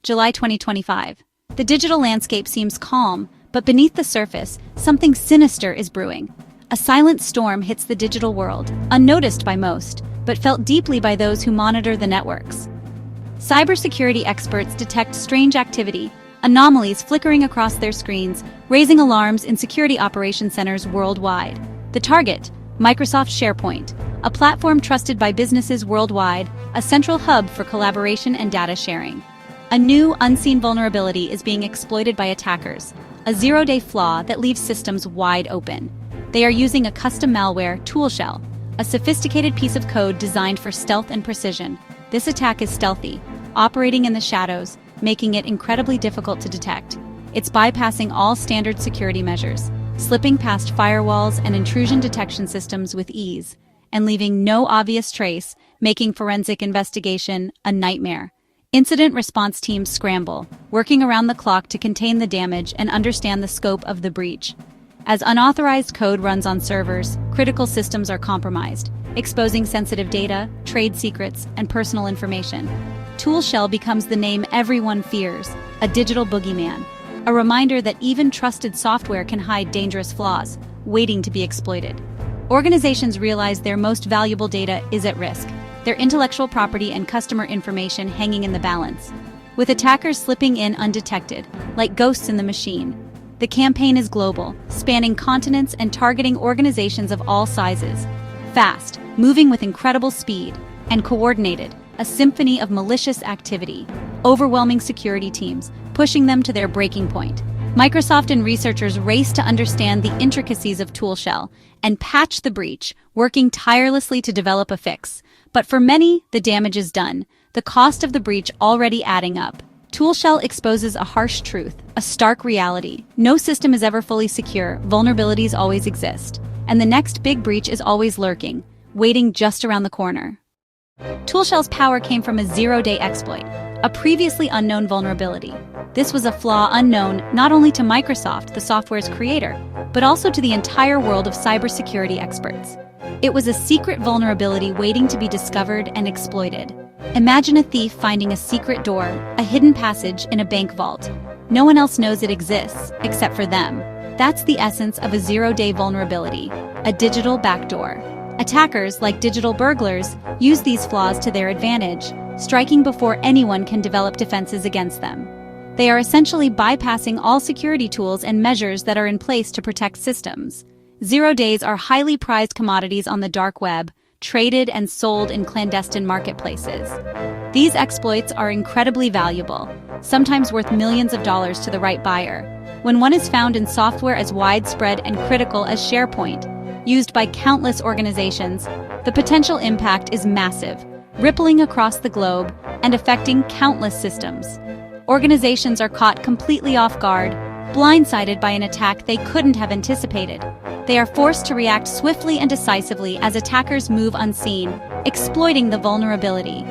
July 2025. The digital landscape seems calm, but beneath the surface, something sinister is brewing. A silent storm hits the digital world, unnoticed by most, but felt deeply by those who monitor the networks. Cybersecurity experts detect strange activity, anomalies flickering across their screens, raising alarms in security operations centers worldwide. The target, Microsoft SharePoint, a platform trusted by businesses worldwide, a central hub for collaboration and data sharing. A new, unseen vulnerability is being exploited by attackers, a zero-day flaw that leaves systems wide open. They are using a custom malware, ToolShell, a sophisticated piece of code designed for stealth and precision. This attack is stealthy, operating in the shadows, making it incredibly difficult to detect. It's bypassing all standard security measures, slipping past firewalls and intrusion detection systems with ease, and leaving no obvious trace, making forensic investigation a nightmare. Incident response teams scramble, working around the clock to contain the damage and understand the scope of the breach. As unauthorized code runs on servers, critical systems are compromised, exposing sensitive data, trade secrets, and personal information. ToolShell becomes the name everyone fears, a digital boogeyman, a reminder that even trusted software can hide dangerous flaws, waiting to be exploited. Organizations realize their most valuable data is at risk, their intellectual property and customer information hanging in the balance. With attackers slipping in undetected, like ghosts in the machine, the campaign is global, spanning continents and targeting organizations of all sizes. Fast, moving with incredible speed, and coordinated, a symphony of malicious activity, overwhelming security teams, pushing them to their breaking point. Microsoft and researchers race to understand the intricacies of ToolShell and patch the breach, working tirelessly to develop a fix. But for many, the damage is done, the cost of the breach already adding up. ToolShell exposes a harsh truth, a stark reality. No system is ever fully secure, vulnerabilities always exist, and the next big breach is always lurking, waiting just around the corner. ToolShell's power came from a zero-day exploit, a previously unknown vulnerability. This was a flaw unknown not only to Microsoft, the software's creator, but also to the entire world of cybersecurity experts. It was a secret vulnerability waiting to be discovered and exploited. Imagine a thief finding a secret door, a hidden passage in a bank vault. No one else knows it exists, except for them. That's the essence of a zero-day vulnerability, a digital backdoor. Attackers, like digital burglars, use these flaws to their advantage, striking before anyone can develop defenses against them. They are essentially bypassing all security tools and measures that are in place to protect systems. 0 days are highly prized commodities on the dark web, traded and sold in clandestine marketplaces. These exploits are incredibly valuable, sometimes worth millions of dollars to the right buyer. When one is found in software as widespread and critical as SharePoint, used by countless organizations, the potential impact is massive, rippling across the globe and affecting countless systems. Organizations are caught completely off guard, blindsided by an attack they couldn't have anticipated. They are forced to react swiftly and decisively as attackers move unseen, exploiting the vulnerability.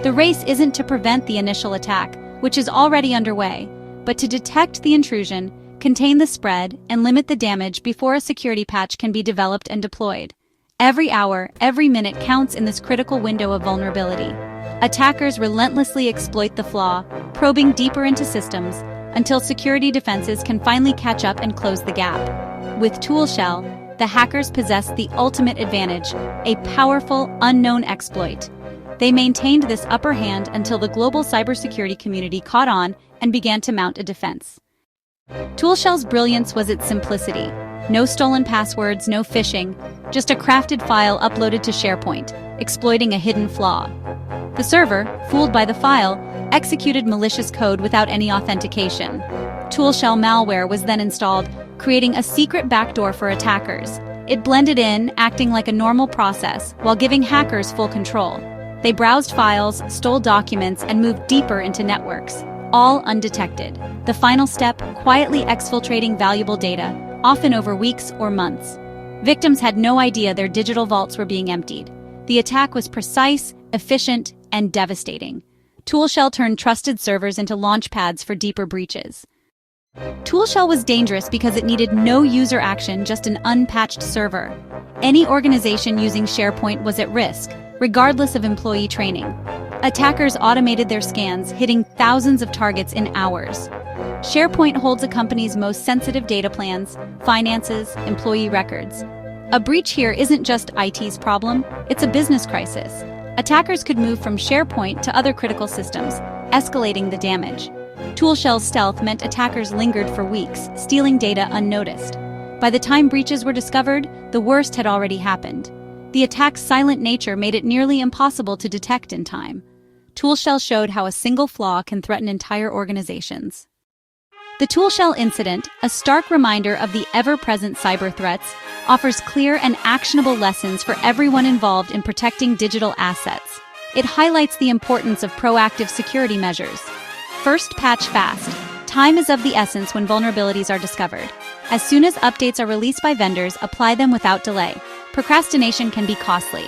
The race isn't to prevent the initial attack, which is already underway, but to detect the intrusion, contain the spread, and limit the damage before a security patch can be developed and deployed. Every hour, every minute counts in this critical window of vulnerability. Attackers relentlessly exploit the flaw, probing deeper into systems, until security defenses can finally catch up and close the gap. With ToolShell, the hackers possess the ultimate advantage, a powerful, unknown exploit. They maintained this upper hand until the global cybersecurity community caught on and began to mount a defense. ToolShell's brilliance was its simplicity. No stolen passwords, no phishing, just a crafted file uploaded to SharePoint, exploiting a hidden flaw. The server, fooled by the file, executed malicious code without any authentication. ToolShell malware was then installed, creating a secret backdoor for attackers. It blended in, acting like a normal process, while giving hackers full control. They browsed files, stole documents, and moved deeper into networks, all undetected. The final step, quietly exfiltrating valuable data, often over weeks or months. Victims had no idea their digital vaults were being emptied. The attack was precise, efficient, and devastating. ToolShell turned trusted servers into launchpads for deeper breaches. ToolShell was dangerous because it needed no user action, just an unpatched server. Any organization using SharePoint was at risk, regardless of employee training. Attackers automated their scans, hitting thousands of targets in hours. SharePoint holds a company's most sensitive data plans, finances, employee records. A breach here isn't just IT's problem, it's a business crisis. Attackers could move from SharePoint to other critical systems, escalating the damage. ToolShell's stealth meant attackers lingered for weeks, stealing data unnoticed. By the time breaches were discovered, the worst had already happened. The attack's silent nature made it nearly impossible to detect in time. ToolShell showed how a single flaw can threaten entire organizations. The ToolShell incident, a stark reminder of the ever-present cyber threats, offers clear and actionable lessons for everyone involved in protecting digital assets. It highlights the importance of proactive security measures. First, patch fast. Time is of the essence when vulnerabilities are discovered. As soon as updates are released by vendors, apply them without delay. Procrastination can be costly,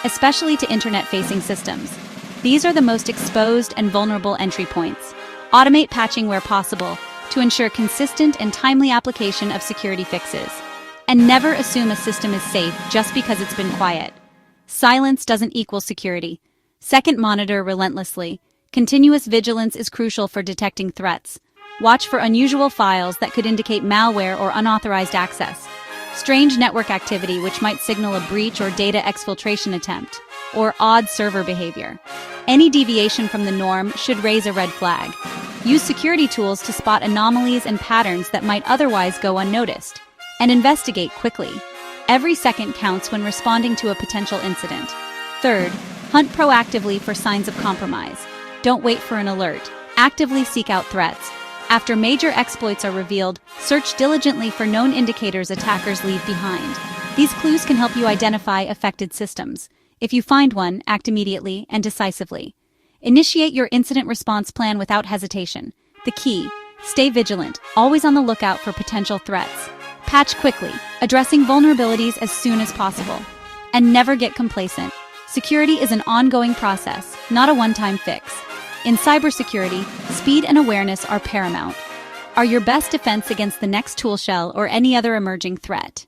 especially to internet-facing systems. These are the most exposed and vulnerable entry points. Automate patching where possible to ensure consistent and timely application of security fixes. And never assume a system is safe just because it's been quiet. Silence doesn't equal security. Second, monitor relentlessly. Continuous vigilance is crucial for detecting threats. Watch for unusual files that could indicate malware or unauthorized access. Strange network activity which might signal a breach or data exfiltration attempt, or odd server behavior. Any deviation from the norm should raise a red flag. Use security tools to spot anomalies and patterns that might otherwise go unnoticed, and investigate quickly. Every second counts when responding to a potential incident. Third, hunt proactively for signs of compromise. Don't wait for an alert. Actively seek out threats. After major exploits are revealed, search diligently for known indicators attackers leave behind. These clues can help you identify affected systems. If you find one, act immediately and decisively. Initiate your incident response plan without hesitation. The key: stay vigilant, always on the lookout for potential threats. Patch quickly, addressing vulnerabilities as soon as possible. And never get complacent. Security is an ongoing process, not a one-time fix. In cybersecurity, speed and awareness are paramount. Are your best defense against the next ToolShell or any other emerging threat.